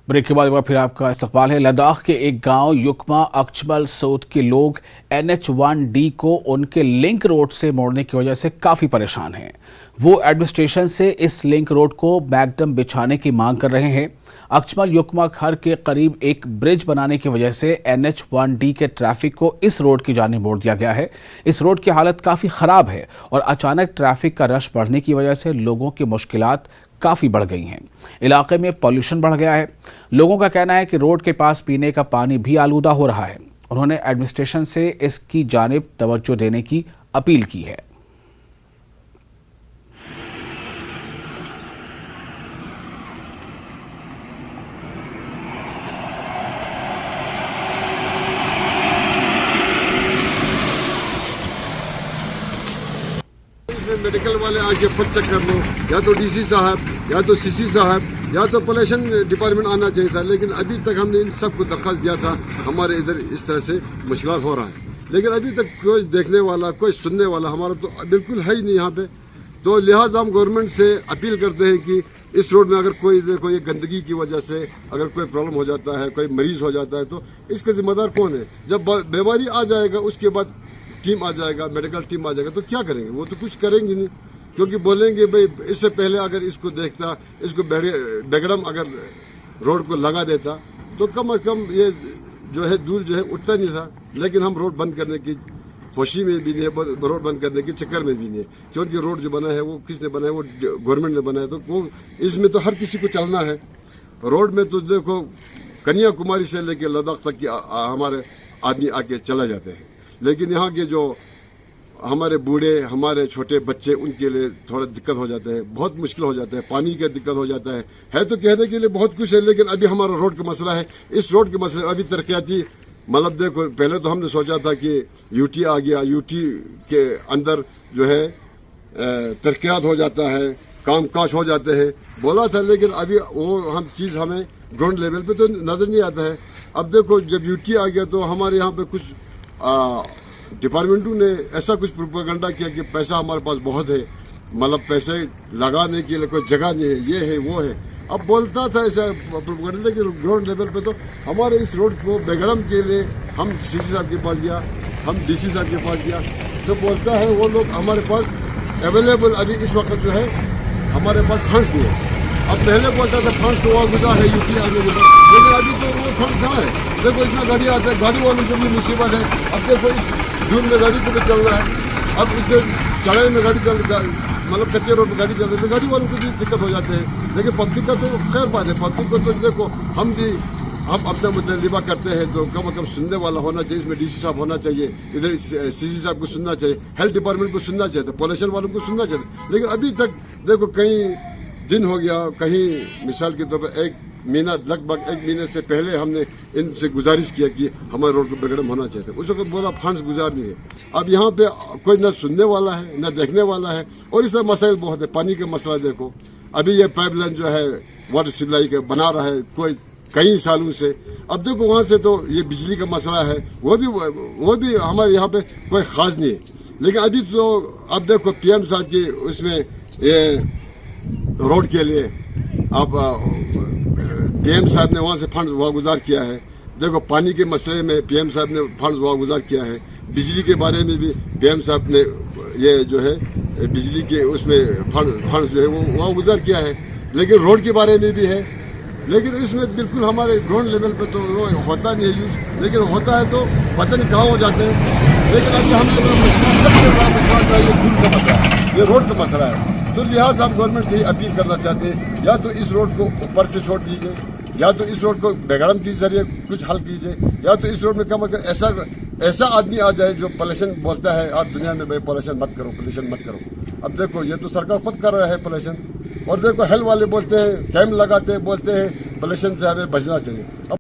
Break के बाद एक बार फिर आपका इस्तकबाल है। लद्दाख के एक गांव युकमा अक्चबल सोद के लोग NH-1D को उनके लिंक रोड से मोड़ने की वजह से काफ़ी परेशान हैं। वो एडमिनिस्ट्रेशन से इस लिंक रोड को मैकडम बिछाने की मांग कर रहे हैं। अक्चबल युकमा घर के करीब एक ब्रिज बनाने की वजह से NH-1D के ट्रैफिक को इस रोड की जानिब मोड़ दिया गया है। इस रोड की हालत काफ़ी ख़राब है और अचानक ट्रैफिक का रश बढ़ने की वजह से लोगों की मुश्किलात काफ़ी बढ़ गई हैं। इलाके में पॉल्यूशन बढ़ गया है। लोगों का कहना है कि रोड के पास पीने का पानी भी आलूदा हो रहा है। उन्होंने एडमिनिस्ट्रेशन से इसकी जानिब तवज्जो देने की अपील की है। मेडिकल वाले आके खुद चेक कर लो, या तो DC साहब, या तो CC साहब, या तो पोल्यूशन डिपार्टमेंट आना चाहिए था। लेकिन अभी तक हमने इन सबको दरख्वास्त दिया था। हमारे इधर इस तरह से मुश्किल हो रहा है, लेकिन अभी तक कोई देखने वाला, कोई सुनने वाला हमारा तो बिल्कुल है ही नहीं यहाँ पे। तो लिहाजा हम गवर्नमेंट से अपील करते हैं कि इस रोड में अगर कोई देखो ये गंदगी की वजह से अगर कोई प्रॉब्लम हो जाता है, कोई मरीज हो जाता है, तो इसका जिम्मेदार कौन है? जब बीमारी आ जाएगा उसके बाद टीम आ जाएगा, मेडिकल टीम आ जाएगा, तो क्या करेंगे? वो तो कुछ करेंगे नहीं, क्योंकि बोलेंगे भाई इससे पहले अगर इसको देखता, इसको बेगड़म अगर रोड को लगा देता तो कम अज कम ये जो है दूर जो है उठता नहीं था। लेकिन हम रोड बंद करने की खुशी में भी नहीं है, रोड बंद करने के चक्कर में भी नहीं है, क्योंकि रोड जो बना है वो किसने बनाया? वो गवर्नमेंट ने बनाया। तो वो इसमें तो हर किसी को चलना है। रोड में तो देखो कन्याकुमारी से लेके लद्दाख तक की हमारे आदमी आके चला जाते हैं, लेकिन यहाँ के जो हमारे बूढ़े, हमारे छोटे बच्चे, उनके लिए थोड़ा दिक्कत हो जाता है, बहुत मुश्किल हो जाता है। पानी का दिक्कत हो जाता है तो कहने के लिए बहुत कुछ है, लेकिन अभी हमारा रोड का मसला है। इस रोड के मसले अभी तरक्याती मतलब देखो, पहले तो हमने सोचा था कि UT आ गया, UT के अंदर जो है तरक्यात हो जाता है, काम काज हो जाते हैं, बोला था। लेकिन अभी वो हम चीज़ हमें ग्राउंड लेवल पे तो नज़र नहीं आता है। अब देखो जब UT आ गया तो हमारे यहाँ पे कुछ डिपार्टमेंटों ने ऐसा कुछ प्रोपेगेंडा किया कि पैसा हमारे पास बहुत है, मतलब पैसे लगाने के लिए कोई जगह नहीं है, ये है वो है। अब बोलता था ऐसा प्रोपेगेंडा कि ग्राउंड लेवल पे तो हमारे इस रोड को बेगड़म के लिए हम CC साहब के पास गया, हम DC साहब के पास गया, तो बोलता है वो लोग हमारे पास अवेलेबल अभी इस वक्त जो है हमारे पास फंड्स नहीं है। अब पहले बोलता था फंड्स तो वहाँ गुजार है UT आने के बाद, लेकिन अभी तो वो फंड कहाँ है? देखो इतना गाड़ी आता है, गाड़ी वालों को भी मुसीबत है। अब देखो इस जून में गाड़ी को भी चल रहा है, अब इससे चढ़ाई में गाड़ी चल, मतलब कच्चे रोड में गाड़ी चल रही है, गाड़ी वालों को भी दिक्कत हो जाते हैं। लेकिन पब्लिक का तो खैर बात है, पब्लिक को तो देखो हम अपना मुतलबा करते हैं तो कम से कम सुनने वाला होना चाहिए। इसमें DC साहब होना चाहिए, इधर CC साहब को सुनना चाहिए, हेल्थ डिपार्टमेंट को सुनना चाहिए, पोल्यूशन वालों को सुनना चाहिए। लेकिन अभी तक देखो कई दिन हो गया, कहीं मिसाल के तौर पर 1 महीना, लगभग 1 महीने से पहले हमने इनसे गुजारिश किया कि हमारे रोड को बेगड़म होना चाहिए। उस वक्त बोला फंड्स गुजार नहीं है। अब यहाँ पे कोई न सुनने वाला है न देखने वाला है, और इस तरह मसाइल बहुत है। पानी का मसला देखो, अभी ये पाइपलाइन जो है वाटर सप्लाई का बना रहा है कोई कई सालों से। अब देखो वहाँ से तो ये बिजली का मसला है, वो भी हमारे यहाँ पे कोई खास नहीं है। लेकिन अभी तो अब देखो PM साहब की उसमें ये रोड के लिए अब PM साहब ने वहाँ से फंड वागुजार किया है। देखो पानी के मसले में PM साहब ने फंड वागुजार किया है। बिजली के बारे में भी PM साहब ने ये जो है बिजली के उसमें फंड जो है वो वागुजार किया है। लेकिन रोड के बारे में भी है, लेकिन इसमें बिल्कुल हमारे ग्राउंड लेवल पे तो वो होता नहीं है यूज, लेकिन होता है तो पता नहीं कहाँ हो जाते हैं। लेकिन अभी हम सबसे बड़ा मसला ये दूर का मसला है, ये रोड का मसला है। तो लिहाजा हम गवर्नमेंट से अपील करना चाहते हैं, या तो इस रोड को ऊपर से छोड़ दीजिए, या तो इस रोड को बेगड़म के जरिए कुछ हल कीजिए, या तो इस रोड में कम ऐसा आदमी आ जाए जो पोल्यूशन बोलता है आज दुनिया में भाई पोल्यूशन मत करो, पोल्यूशन मत करो। अब देखो ये तो सरकार खुद कर रहा है पोल्यूशन, और देखो हेल्थ वाले बोलते हैं, कैंप लगाते हैं, बोलते हैं पोल्यूशन से हमें बचना चाहिए।